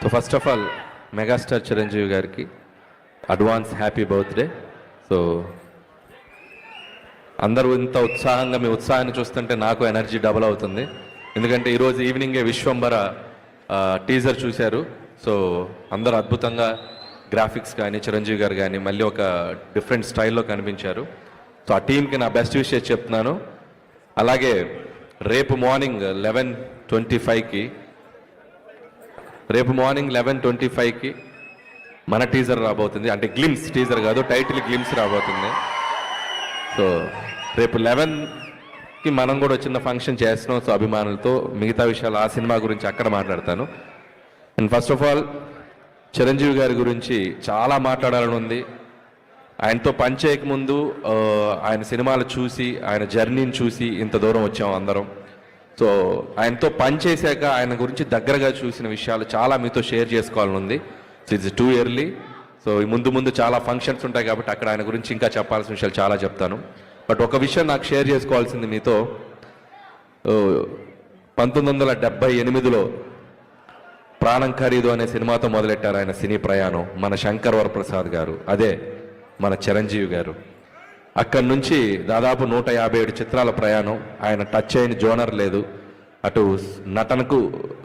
So first of all megastar Chiranjeevi గారికి advance happy birthday. So అందరూ ఇంత ఉత్సాహంగా మీ ఉత్సాహాన్ని చూస్తుంటే నాకు ఎనర్జీ డబుల్ అవుతుంది. ఎందుకంటే ఈరోజు ఈవినింగే విశ్వంబర టీజర్ చూశారు. సో అందరూ అద్భుతంగా గ్రాఫిక్స్ కానీ చిరంజీవి గారు కానీ మళ్ళీ ఒక డిఫరెంట్ స్టైల్లో కనిపించారు. సో ఆ టీంకి నా బెస్ట్ విషయం చెప్తున్నాను. అలాగే రేపు మార్నింగ్ 11:25కి మన టీజర్ రాబోతుంది. అంటే గ్లిమ్స్ టీజర్ కాదు, టైటిల్ గ్లిమ్స్ రాబోతుంది. సో రేపు 11కి మనం కూడా చిన్న ఫంక్షన్ చేస్తున్నాం. సో అభిమానులతో మిగతా విషయాలు ఆ సినిమా గురించి అక్కడ మాట్లాడతాను. And first of all Chiranjeevi గారి గురించి చాలా మాట్లాడాలని ఉంది. ఆయనతో పనిచేయకముందు ఆయన సినిమాలు చూసి ఆయన జర్నీని చూసి ఇంత దూరం వచ్చాం అందరం. సో ఆయనతో పనిచేశాక ఆయన గురించి దగ్గరగా చూసిన విషయాలు చాలా మీతో షేర్ చేసుకోవాలని ఉంది. So it's too early. So ముందు చాలా ఫంక్షన్స్ ఉంటాయి కాబట్టి అక్కడ ఆయన గురించి ఇంకా చెప్పాల్సిన విషయాలు చాలా చెప్తాను. బట్ ఒక విషయం నాకు షేర్ చేసుకోవాల్సింది మీతో. 1978లో ప్రాణం ఖరీదు అనే సినిమాతో మొదలెట్టారు ఆయన సినీ ప్రయాణం మన శంకర్ వరప్రసాద్ గారు, అదే మన చిరంజీవి గారు. అక్కడి నుంచి దాదాపు 157 చిత్రాల ప్రయాణం. ఆయన టచ్ అయిన జోనర్ లేదు. అటు నటనకు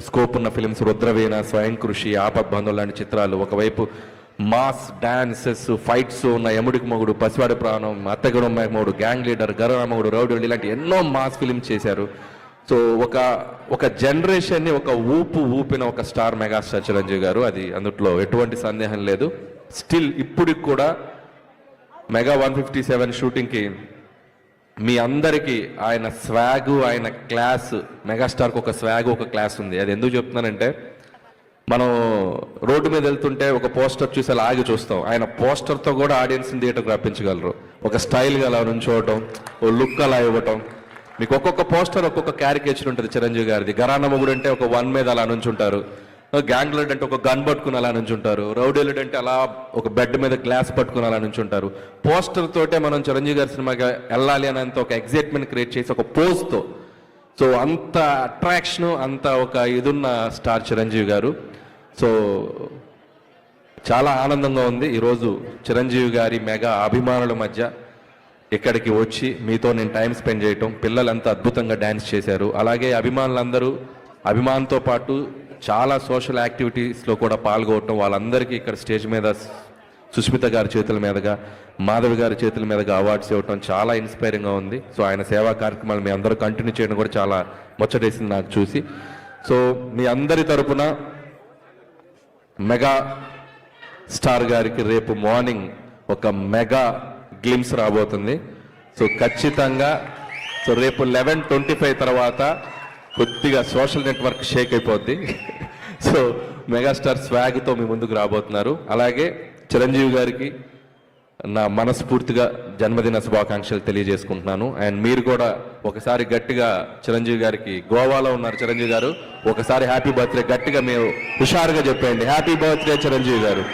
స్కోప్ ఉన్న ఫిలిమ్స్ రుద్రవీణ, స్వయం కృషి, ఆపద్బంధువు లాంటి చిత్రాలు, ఒకవైపు మాస్ డాన్సెస్ ఫైట్స్ ఉన్న యముడికి మొగుడు, పసివాడి ప్రాణం, అత్తగుడు మొగుడు, గ్యాంగ్ లీడర్, గరరామగుడు, రౌడీ ఇలాంటి ఎన్నో మాస్ ఫిలిమ్స్ చేశారు. సో ఒక జనరేషన్ని ఒక ఊపిన ఒక స్టార్ మెగాస్టార్ చిరంజీవి గారు. అది అందుట్లో ఎటువంటి సందేహం లేదు. స్టిల్ ఇప్పటికి కూడా మెగా 157 షూటింగ్కి మీ అందరికీ ఆయన స్వాగు, ఆయన క్లాస్, మెగాస్టార్కి ఒక స్వాగు, ఒక క్లాస్ ఉంది. అది ఎందుకు చెప్తున్నానంటే, మనం రోడ్డు మీద వెళ్తుంటే ఒక పోస్టర్ చూసి అలా ఆగి చూస్తాం. ఆయన పోస్టర్తో కూడా ఆడియన్స్ని థియేటర్కి రప్పించగలరు. ఒక స్టైల్గా అలా నుంచోవటం, ఓ లుక్ అలా ఇవ్వటం. మీకు ఒక్కొక్క పోస్టర్ ఒక్కొక్క క్యారికేచర్ ఉంటుంది చిరంజీవి గారిది. గరాన మొగుడు అంటే ఒక 1 మీద అలా నుంచుంటారు, గ్యాంగ్ లీడ్ అంటే ఒక గన్ పట్టుకుని అలా నుంచుంటారు, రౌడీ లీడ్ అంటే అలా ఒక బెడ్ మీద గ్లాస్ పట్టుకుని అలా నుంచుంటారు. పోస్టర్ తోటే మనం చిరంజీవి గారి సినిమాకి వెళ్ళాలి అనేంత ఒక ఎగ్జైట్మెంట్ క్రియేట్ చేసి ఒక పోజ్తో. సో అంత అట్రాక్షన్, అంత ఒక ఇదున్న స్టార్ చిరంజీవి గారు. సో చాలా ఆనందంగా ఉంది ఈరోజు చిరంజీవి గారి మెగా అభిమానుల మధ్య ఇక్కడికి వచ్చి మీతో నేను టైం స్పెండ్ చేయటం. పిల్లలంతా అద్భుతంగా డ్యాన్స్ చేశారు. అలాగే అభిమానులందరూ అభిమానంతో పాటు చాలా సోషల్ యాక్టివిటీస్లో కూడా పాల్గొనటం. వాళ్ళందరికీ ఇక్కడ స్టేజ్ మీద సుష్మిత గారి చేతుల మీదుగా, మాధవి గారి చేతుల మీదుగా అవార్డ్స్ ఇవ్వటం చాలా ఇన్స్పైరింగ్గా ఉంది. సో ఆయన సేవా కార్యక్రమాలు మీ అందరూ కంటిన్యూ చేయడం కూడా చాలా ముచ్చటేసింది నాకు చూసి. సో మీ అందరి తరపున మెగా స్టార్ గారికి రేపు మార్నింగ్ ఒక మెగా గ్లిమ్స్ రాబోతుంది. సో ఖచ్చితంగా సో రేపు 11:25 తర్వాత కొద్దిగా సోషల్ నెట్వర్క్ షేక్ అయిపోద్ది. సో మెగాస్టార్ స్వాగ్తో మీ ముందుకు రాబోతున్నారు. అలాగే చిరంజీవి గారికి నా మనస్ఫూర్తిగా జన్మదిన శుభాకాంక్షలు తెలియజేసుకుంటున్నాను. అండ్ మీరు కూడా ఒకసారి గట్టిగా చిరంజీవి గారికి, గోవాలో ఉన్నారు చిరంజీవి గారు, ఒకసారి హ్యాపీ బర్త్డే గట్టిగా మీరు హుషారుగా చెప్పండి. హ్యాపీ బర్త్డే చిరంజీవి గారు.